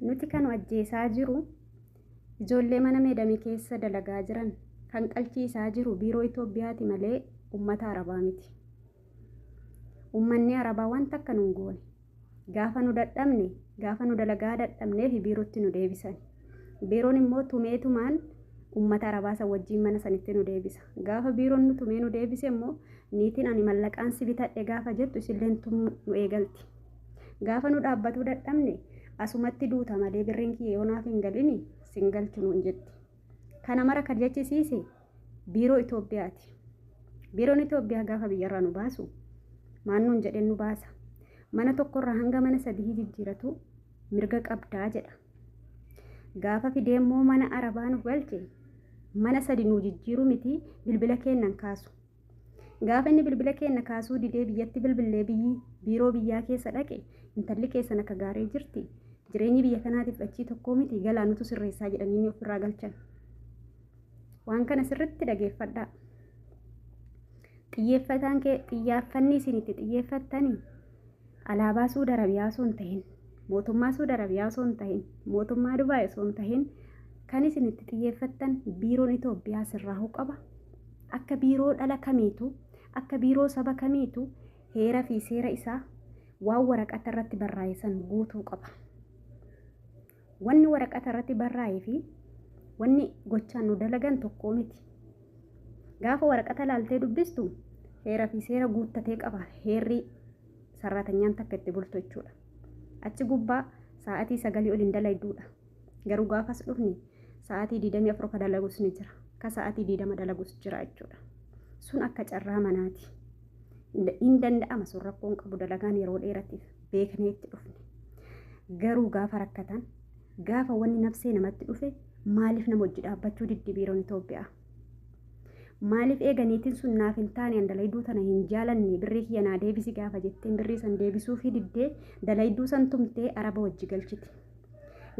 nuti kan ajjeesaa jiru ijoollee mana meedamii keessa dalagaa jiran kan qalchiisaa jiru biiroo Itoophiyaati malee uummata Arabaa miti. Uummanni Arabaa wanta akka nuun goone gaafa nu dadhabne gaafa nu dalagaa dadhabnee fi biirootti nu deebisan. Biiroon immoo tumeetumaan uummata Arabaa san wajjin mana sanitti nu deebisa. Gaafa biiroon nu tumee nu deebise immoo niitiin ani mallaqaan si bitadhe gaafa jettu isilleen nu eegalti. Gaafa nu dhaabbatuu dadhabne asumatti duuta malee birriin kiyya yoonaaf hin galini sin galchu nuun jetti. Kana mara kan jechisiise biiroo Itoophiyaati. Biiroon Itoophiyaa gaafa biyyarraa nu baasu maan nuun jedheen nu baasa. Mana tokkorraa hanga mana 3 jijjiiratu mirga qabdaa jedha. Gaafa fidee immoo mana Arabaa nu galche mana 3 nu jijjiiru miti bilbila keennan kaasu. Gaafa inni bilbila keenna kaasuu didee biyyatti bilbilee biiroo biyyaa keessa dhaqe intalli keessan akka gaarii jirti. Jireenyi biyya kanaatiif achii tokko miti galaa nutu sirreessaa jedhanii ofirraa galchan. Waan kana sirriitti dhageeffadhaa. Xiyyaaffanni isin itti xiyyeeffattanii alaabaa Suudi Arabiyaa osoo hin tahin, mootummaa Suudi Arabiyaa osoo hin tahin, mootummaa Dubaay osoo hin tahin kan isin itti xiyyeeffattan biiroon Itoophiyaa sirraahuu qaba. Akka biiroo dhala kamiitu, akka biiroo saba kamiitu heera fi seera isaa waan waraqata irratti barraa'e guutuu qaba. Wanni waraqata irratti barraa'ee fi wanni gochaan nu dalagan tokko miti. Gaafa waraqata laaltee dubbistu heera fi seera guuttatee qaba. Heerri sarratanyaan takka itti bultu jechuudha. Achi gubbaa sa'aatii 9 ol hin dalayduudha. Garuu gaafas dhufni sa'aatii 24 ka dalagus ni jira. Ka sa'aatii 20 dalagus jira jechuudha. Sun akka carraa manaati. Hin danda'ama sun rakkoon qabu dalagaan yeroo dheeratiif beeknee itti dhufne. Garuu gaafa rakkatan gaafa wanni nafsee namatti dhufe maaliif nama hojii dhaabbachuu diddi biiroon Itoophiyaa? Maaliif eeganiitiin sun naaf hin taane an dalayduu tana hin jaalanne birrii kiyya naa deebisi gaafa jetteen birrii san deebisuu fi diddee dalayduu san tumtee Araba wajji galchiti.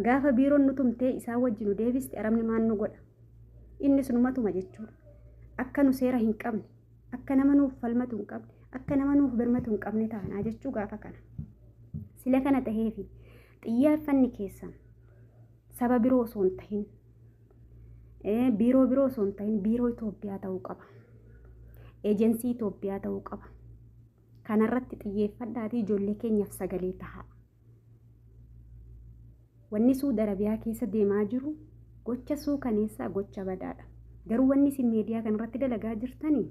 Gaafa biiroon nu tumtee isaa wajji nu deebiste Arabni maan nu godha? Inni sunumatuma jechuudha. Akka nu seera hin qabne, akka nama nuuf falmatu hin qabne, akka nama nuuf birmatu hin qabne taanaa jechuu gaafa kana. Sila kana taheefi xiyyaaffanni keessan saba biroo osoo hin tahin, biiroo biroo osoo hin tahin biiroo Itoophiyaa ta'uu qaba. Eejensii Itoophiyaa ta'uu qaba. Kanarratti xiyyeeffadhaatii ijoollee keenyaaf sagalee tahaa. Wanni Suudi Arabiyaa keessa deemaa jiru gocha suukaneessaa gocha badaadha. Garuu wanni isin miidiyaa kanarratti dalagaa jirtanii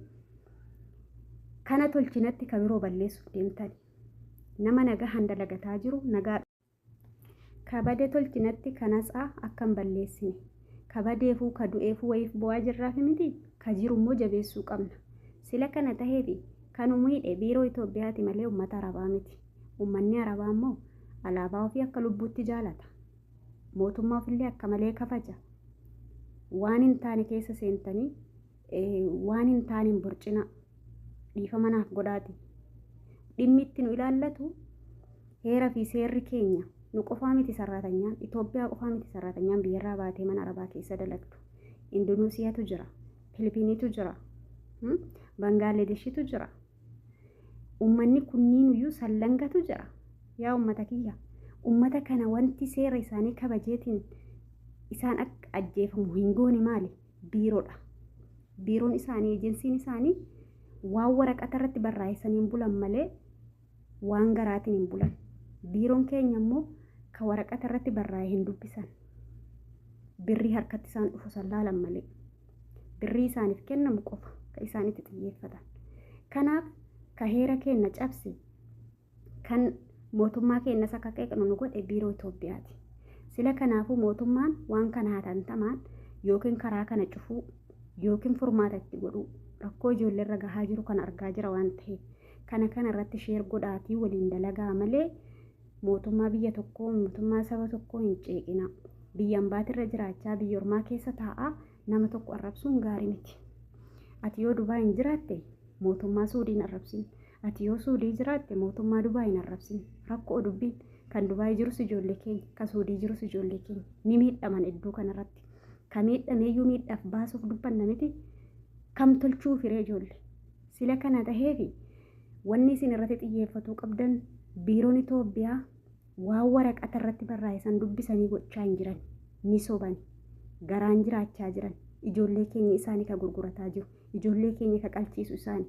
kana tolchinatti ka biroo balleessuuf deemtani. Nama nagahaan dalagataa jiru nagaa kabade tolchinatti kanatsaa akka hin balleessine. Kabadeefuu ka du'eefuu wayiif bu'aa jirraaf miti ka jiru immoo jabeessuu qabna. Sila kana taheefi kan miidhe biiroo Itoophiyaati malee uummata Arabaa miti. Uummanni Arabaa immoo alaabaa ofii akka lubbuutti jaalata. Mootummaa ofillee akka malee kabaja. Waan hin taane keessa seentanii waan hin taane hin burcina dhiifama naaf godhaati. Dhimmi itti nu ilaallatu heera fi seerri keenya nu qofaa miti sarratanyaan Itoophiyaa qofaa miti sarratanyaan biyyarraa baatee mana Arabaa keessa dalagdu. Indoneesiyaatu jira, Filipiiniitu jira, Bangaaladeshitu jira. Uummanni kunniinuyyuu sallangatu jira. Yaa uummata kiyya, uummata kana wanti seera isaanii kabajeetiin isaan akka ajjeefamu hin goone maali? Biiroodha. Biiroon isaanii, ejensiin isaanii waan waraqata irratti barraa'isaniin bulan malee waan garaatiin hin bulan. Biiroon keenya immoo ka waraqata irratti barraa'e hin dubbisan. Birrii harkatti isaan dhufu sallaalan malee. Birrii isaaniif kennamu qofa ka isaan itti xiyyeeffatan. Kanaaf ka heera keenya cabse kan mootummaa keenyas akka qeeqnu nu godhe biiroo Itoophiyaati. Sila kanaafuu mootummaan waan kana hatantamaan yookiin karaa kana cufuu yookiin furmaata itti godhuu rakkoo ijoollee irra gahaa jiru kan argaa jira waan ta'eef kana irratti sheer godhaatii waliin dalagaa malee mootummaa biyya tokkoo mootummaa saba tokkoo hin ceeqina. Biyyaan baatirra jiraachaa biyya ormaa keessa taa'aa nama tokko arrabsuun gaarii miti. Ati yoo Dubaay hin jiraatte mootummaa Suudiin arrabsin. Ati yoo Suudii jiraatte mootummaa Dubaay hin arrabsin. Rakkoo dubbiin kan Dubaay jirus ijoollee keenya, kan Suudii jirus ijoollee keenya ni miidhaman iddoo kanarratti. Kan miidhameeyyuu miidhaaf baasuuf dubbanna miti. Kam tolchuu firee ijoollee. Sila kana taheefi wanni isin irratti xiyyeeffatuu qabdan biiroon Itoophiyaa waan waraqata irratti barraa'e san dubbisanii gochaa hin jiran ni soban garaan jiraachaa jiran ijoollee keenya isaanii ka gurgurataa jiru ijoollee keenya ka qalchiisu isaanii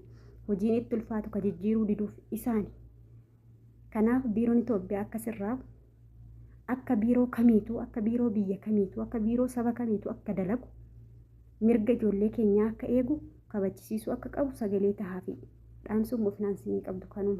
hojiin itti ulfaatu ka jijjiiruu diduuf isaanii kanaaf biiroon Itoophiyaa akkasirraa akka biiroo kamiituu akka biiroo biyya kamiituu akka biiroo saba kamiituu akka dalagu mirga ijoollee keenyaa akka eegu kabachisiisuu akka qabu sagalee tahaa fi dhaamsuun mufnaan siinii qabdu kanuma.